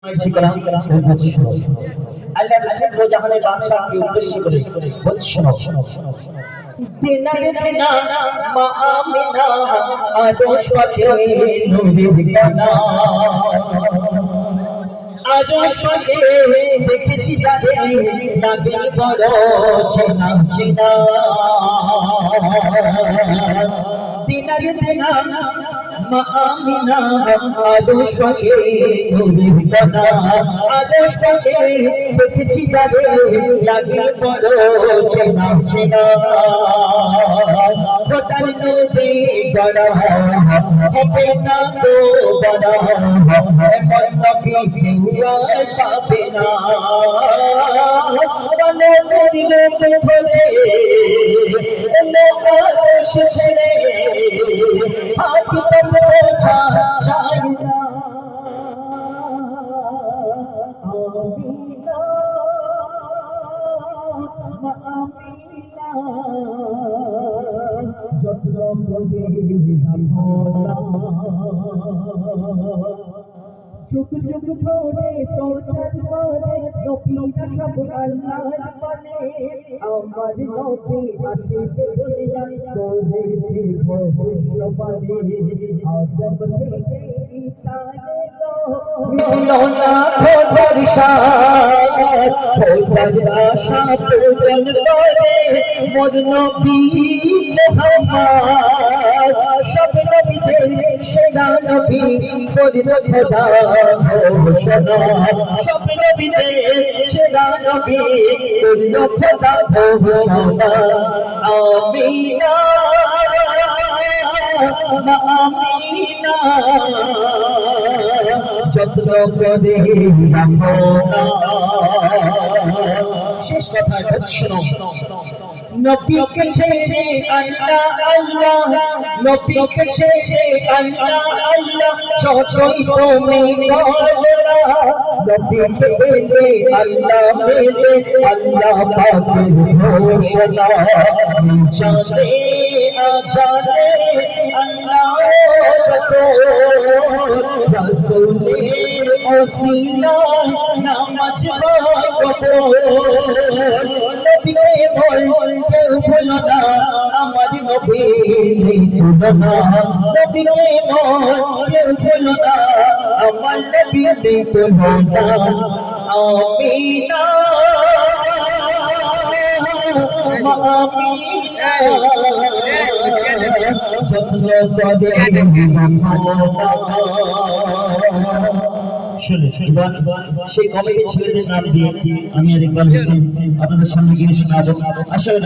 আল্লাহ রাসূল দো জাহানের বাদশাহকে উদ্দেশ্য করে বলছেন, দিনার দিনা মা আমিনা আদর্শ পাশে নূরের কানা, আদর্শ পাশে দেখেছি যাদের লাগে বড় চেনা চেনা। দিনার দিনা মা আমিনা আদর্শ পাশে নূরের কানা, আদর্শ পাশে দেখেছি যাদের লাগে বড় চেনা চেনা। খোদার নবী গড়া হবে না তো বড়া, এমন নবী কেউ আর পাবে না। মনে করিল ধরে এলো আদর্শ ছেড়ে, হাত পেতে বোঝা যায় না। চুপ চুপ ধরে তোর পরে নবীটা সব আল্লাহর বলে, আমার নবী আসিবে দুনিয়ায় করেছে ভবিষ্যৎবাণী। আদম থেকে ঈসারে মিলো না খোদার সাথ, খোদার আশা পূরণ করে মোর নবী মুহাম্মদ। সব নবীদের সেরা নবী করিল খোদা ঘোষণা, সব নবীদের সেরা নবী করিল খোদা ঘোষণা। আমিনা আমিনা যত্ন করে রাখো না। শেষ কথা শোনো, নবীকে ছেড়ে আল্লাহ আল্লাহ, নবীকে ছেড়ে আল্লাহ আল্লাহ যতই তুমি বলো না। নবীকে পেলে আল্লাহ পেলে আল্লাহ পাকের ঘোষণা। জানে আজানে আল্লাহ রাসূল, রাসূলের ওসিলায় নামাজ কবুল। নবীকে বল কেউ ভুলো না, আমার নবী নেই তুলনা। নবীকে বল কেউ ভুলো না, আমার নবী নেই তুলনা। আমিনা আমিনা যত্ন করে সেই কমিটি ছেলেদের নাম দিয়ে আমি আর ইকবাল হোসেন আপনাদের সামনে গিয়ে শোনাবো। আসলে